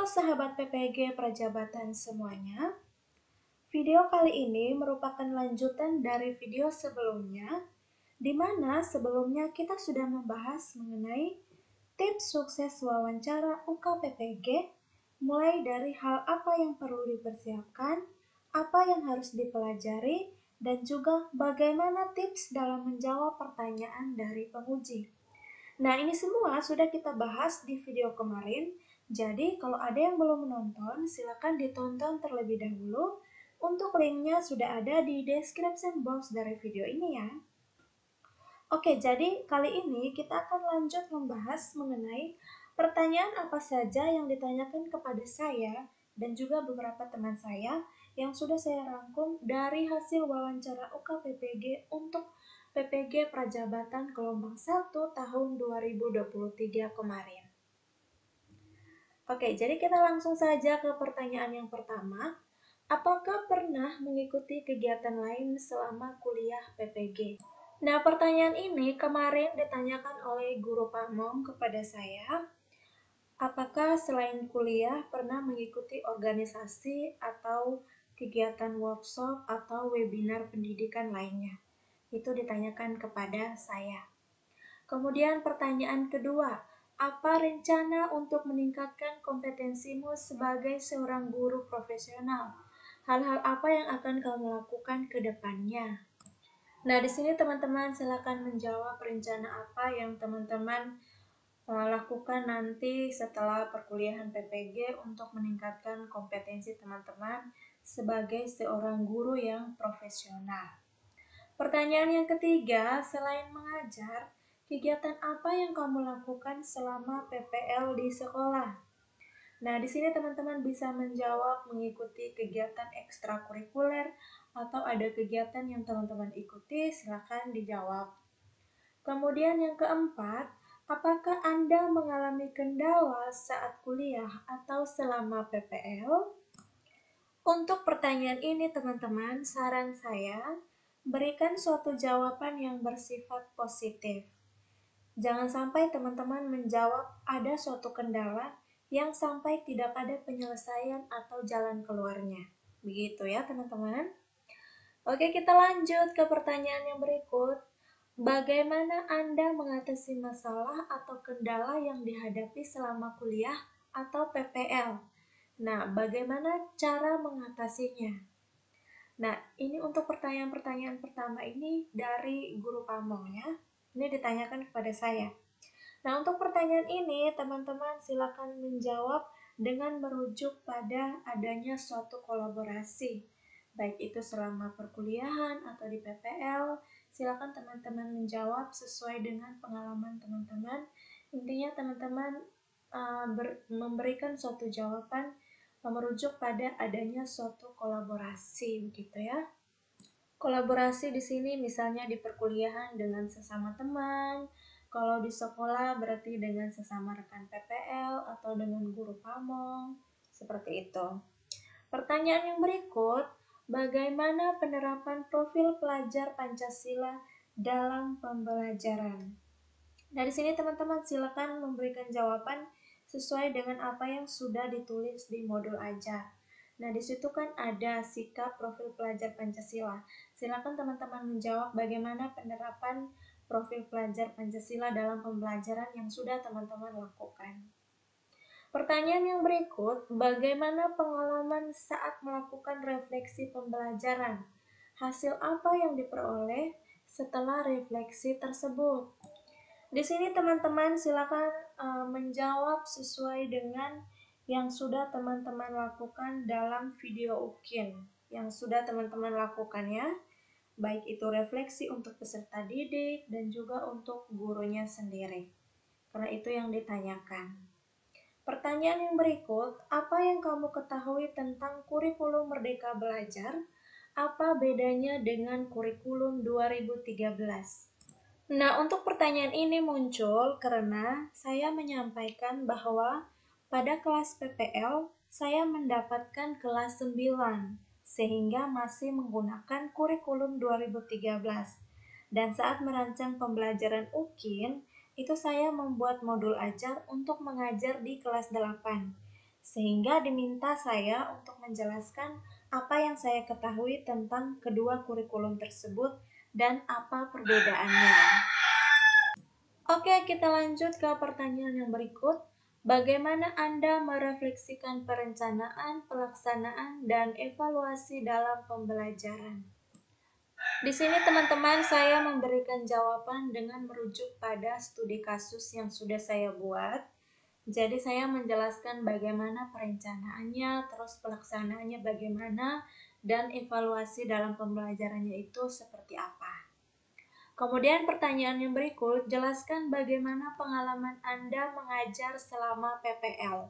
Halo sahabat PPG Prajabatan semuanya. Video kali ini merupakan lanjutan dari video sebelumnya, di mana sebelumnya kita sudah membahas mengenai tips sukses wawancara UKPPG, mulai dari hal apa yang perlu dipersiapkan, apa yang harus dipelajari, dan juga bagaimana tips dalam menjawab pertanyaan dari penguji. Nah, ini semua sudah kita bahas di video kemarin. Jadi, kalau ada yang belum menonton, silakan ditonton terlebih dahulu. Untuk linknya sudah ada di description box dari video ini ya. Oke, jadi kali ini kita akan lanjut membahas mengenai pertanyaan apa saja yang ditanyakan kepada saya dan juga beberapa teman saya yang sudah saya rangkum dari hasil wawancara UKPPG untuk PPG Prajabatan Gelombang 1 tahun 2023 kemarin. Oke, jadi kita langsung saja ke pertanyaan yang pertama. Apakah pernah mengikuti kegiatan lain selama kuliah PPG? Nah, pertanyaan ini kemarin ditanyakan oleh guru pamong kepada saya. Apakah selain kuliah pernah mengikuti organisasi atau kegiatan workshop atau webinar pendidikan lainnya? Itu ditanyakan kepada saya. Kemudian pertanyaan kedua, apa rencana untuk meningkatkan kompetensimu sebagai seorang guru profesional? Hal-hal apa yang akan kamu lakukan ke depannya? Nah, di sini teman-teman silakan menjawab rencana apa yang teman-teman lakukan nanti setelah perkuliahan PPG untuk meningkatkan kompetensi teman-teman sebagai seorang guru yang profesional. Pertanyaan yang ketiga, selain mengajar, kegiatan apa yang kamu lakukan selama PPL di sekolah? Nah, di sini teman-teman bisa menjawab mengikuti kegiatan ekstrakurikuler atau ada kegiatan yang teman-teman ikuti, silakan dijawab. Kemudian yang keempat, apakah Anda mengalami kendala saat kuliah atau selama PPL? Untuk pertanyaan ini teman-teman, saran saya, berikan suatu jawaban yang bersifat positif. Jangan sampai teman-teman menjawab ada suatu kendala yang sampai tidak ada penyelesaian atau jalan keluarnya. Begitu ya teman-teman. Oke, kita lanjut ke pertanyaan yang berikut. Bagaimana Anda mengatasi masalah atau kendala yang dihadapi selama kuliah atau PPL? Nah, bagaimana cara mengatasinya? Nah, ini untuk pertanyaan-pertanyaan pertama ini dari guru pamong ya. Ini ditanyakan kepada saya. Nah, untuk pertanyaan ini, teman-teman silakan menjawab dengan merujuk pada adanya suatu kolaborasi. Baik itu selama perkuliahan atau di PPL, silakan teman-teman menjawab sesuai dengan pengalaman teman-teman. Intinya teman-teman memberikan suatu jawaban merujuk pada adanya suatu kolaborasi begitu ya. Kolaborasi di sini misalnya di perkuliahan dengan sesama teman, kalau di sekolah berarti dengan sesama rekan PPL atau dengan guru pamong, seperti itu. Pertanyaan yang berikut, bagaimana penerapan profil pelajar Pancasila dalam pembelajaran? Nah, di sini teman-teman silakan memberikan jawaban sesuai dengan apa yang sudah ditulis di modul ajar. Nah, di situ kan ada sikap profil pelajar Pancasila. Silakan teman-teman menjawab bagaimana penerapan profil pelajar Pancasila dalam pembelajaran yang sudah teman-teman lakukan. Pertanyaan yang berikut, bagaimana pengalaman saat melakukan refleksi pembelajaran? Hasil apa yang diperoleh setelah refleksi tersebut? Di sini teman-teman silakan menjawab sesuai dengan yang sudah teman-teman lakukan dalam video UKIN yang sudah teman-teman lakukan ya. Baik itu refleksi untuk peserta didik dan juga untuk gurunya sendiri. Karena itu yang ditanyakan. Pertanyaan yang berikut, apa yang kamu ketahui tentang kurikulum Merdeka Belajar? Apa bedanya dengan kurikulum 2013? Nah, untuk pertanyaan ini muncul karena saya menyampaikan bahwa pada kelas PPL saya mendapatkan kelas 9 sehingga masih menggunakan kurikulum 2013. Dan saat merancang pembelajaran UKIN, itu saya membuat modul ajar untuk mengajar di kelas 8. sehingga diminta saya untuk menjelaskan apa yang saya ketahui tentang kedua kurikulum tersebut dan apa perbedaannya. Oke, kita lanjut ke pertanyaan yang berikut. Bagaimana Anda merefleksikan perencanaan, pelaksanaan, dan evaluasi dalam pembelajaran? Di sini teman-teman saya memberikan jawaban dengan merujuk pada studi kasus yang sudah saya buat. Jadi saya menjelaskan bagaimana perencanaannya, terus pelaksanaannya bagaimana, dan evaluasi dalam pembelajarannya itu seperti apa. Kemudian pertanyaan yang berikut, jelaskan bagaimana pengalaman Anda mengajar selama PPL.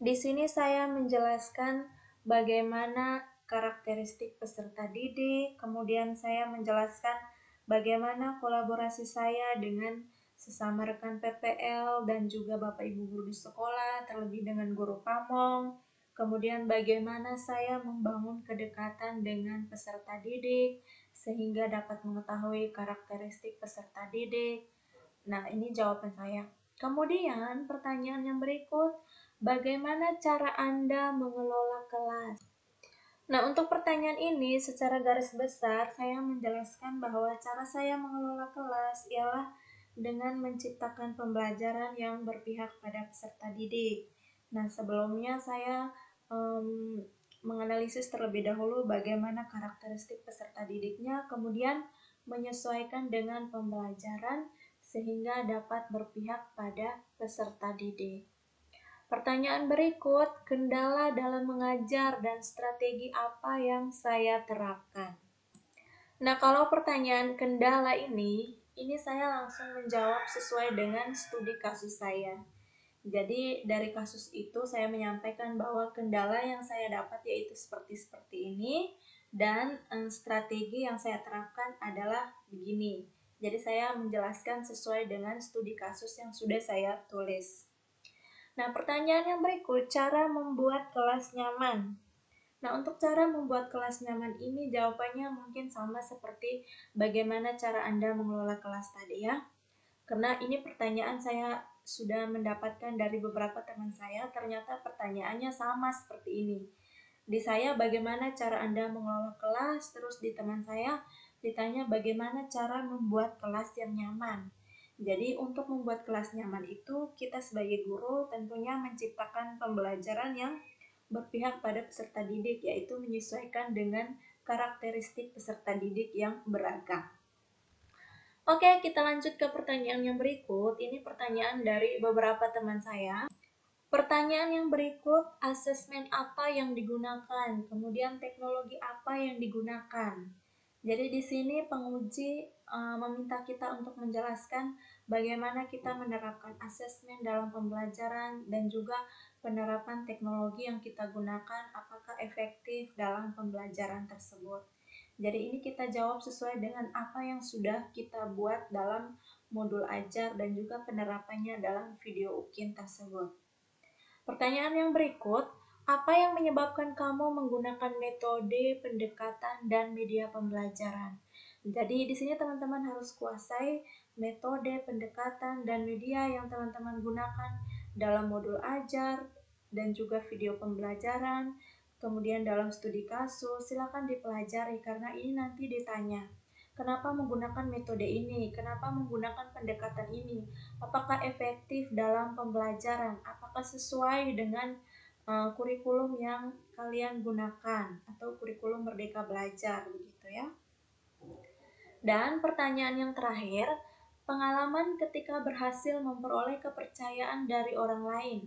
Di sini saya menjelaskan bagaimana karakteristik peserta didik, kemudian saya menjelaskan bagaimana kolaborasi saya dengan sesama rekan PPL dan juga Bapak Ibu guru di sekolah, terlebih dengan guru pamong. Kemudian bagaimana saya membangun kedekatan dengan peserta didik sehingga dapat mengetahui karakteristik peserta didik. Nah, ini jawaban saya. Kemudian pertanyaan yang berikut, bagaimana cara Anda mengelola kelas? Nah, untuk pertanyaan ini secara garis besar saya menjelaskan bahwa cara saya mengelola kelas ialah dengan menciptakan pembelajaran yang berpihak pada peserta didik. Nah, sebelumnya saya menganalisis terlebih dahulu bagaimana karakteristik peserta didiknya, kemudian menyesuaikan dengan pembelajaran sehingga dapat berpihak pada peserta didik. Pertanyaan berikut, kendala dalam mengajar dan strategi apa yang saya terapkan? Nah, kalau pertanyaan kendala ini saya langsung menjawab sesuai dengan studi kasus saya. Jadi, dari kasus itu saya menyampaikan bahwa kendala yang saya dapat yaitu seperti ini, dan strategi yang saya terapkan adalah begini. Jadi, saya menjelaskan sesuai dengan studi kasus yang sudah saya tulis. Nah, pertanyaan yang berikut, cara membuat kelas nyaman. Nah, untuk cara membuat kelas nyaman ini jawabannya mungkin sama seperti bagaimana cara Anda mengelola kelas tadi ya. Karena ini pertanyaan saya sudah mendapatkan dari beberapa teman saya, ternyata pertanyaannya sama seperti ini. Di saya bagaimana cara Anda mengelola kelas, terus di teman saya ditanya bagaimana cara membuat kelas yang nyaman. Jadi untuk membuat kelas nyaman itu kita sebagai guru tentunya menciptakan pembelajaran yang berpihak pada peserta didik, yaitu menyesuaikan dengan karakteristik peserta didik yang beragam. Oke, kita lanjut ke pertanyaan yang berikut. Ini pertanyaan dari beberapa teman saya. Pertanyaan yang berikut, asesmen apa yang digunakan? Kemudian teknologi apa yang digunakan? Jadi di sini penguji meminta kita untuk menjelaskan bagaimana kita menerapkan asesmen dalam pembelajaran dan juga penerapan teknologi yang kita gunakan apakah efektif dalam pembelajaran tersebut. Jadi ini kita jawab sesuai dengan apa yang sudah kita buat dalam modul ajar dan juga penerapannya dalam video UKIN tersebut. Pertanyaan yang berikut, apa yang menyebabkan kamu menggunakan metode pendekatan dan media pembelajaran? Jadi di sini teman-teman harus kuasai metode pendekatan dan media yang teman-teman gunakan dalam modul ajar dan juga video pembelajaran. Kemudian dalam studi kasus, silakan dipelajari karena ini nanti ditanya. Kenapa menggunakan metode ini? Kenapa menggunakan pendekatan ini? Apakah efektif dalam pembelajaran? Apakah sesuai dengan kurikulum yang kalian gunakan atau kurikulum Merdeka Belajar begitu ya? Dan pertanyaan yang terakhir, pengalaman ketika berhasil memperoleh kepercayaan dari orang lain.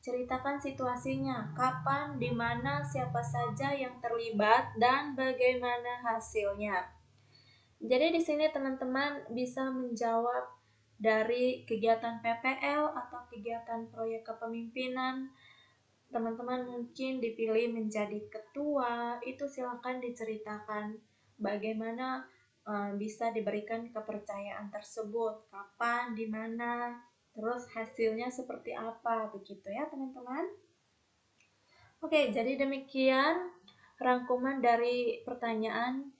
Ceritakan situasinya, kapan, di mana, siapa saja yang terlibat, dan bagaimana hasilnya. Jadi di sini teman-teman bisa menjawab dari kegiatan PPL atau kegiatan proyek kepemimpinan. Teman-teman mungkin dipilih menjadi ketua, itu silakan diceritakan bagaimana bisa diberikan kepercayaan tersebut, kapan, di mana, terus hasilnya seperti apa, begitu ya teman-teman. Oke, jadi demikian rangkuman dari pertanyaan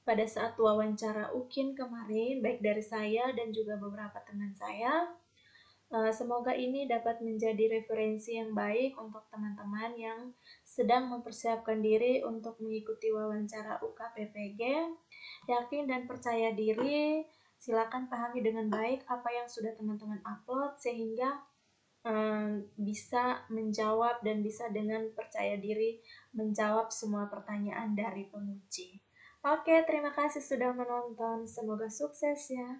pada saat wawancara UKIN kemarin, baik dari saya dan juga beberapa teman saya. Semoga ini dapat menjadi referensi yang baik untuk teman-teman yang sedang mempersiapkan diri untuk mengikuti wawancara UKPPG. Yakin dan percaya diri, silakan pahami dengan baik apa yang sudah teman-teman upload sehingga bisa menjawab dan bisa dengan percaya diri menjawab semua pertanyaan dari penguji. Oke, terima kasih sudah menonton. Semoga sukses ya.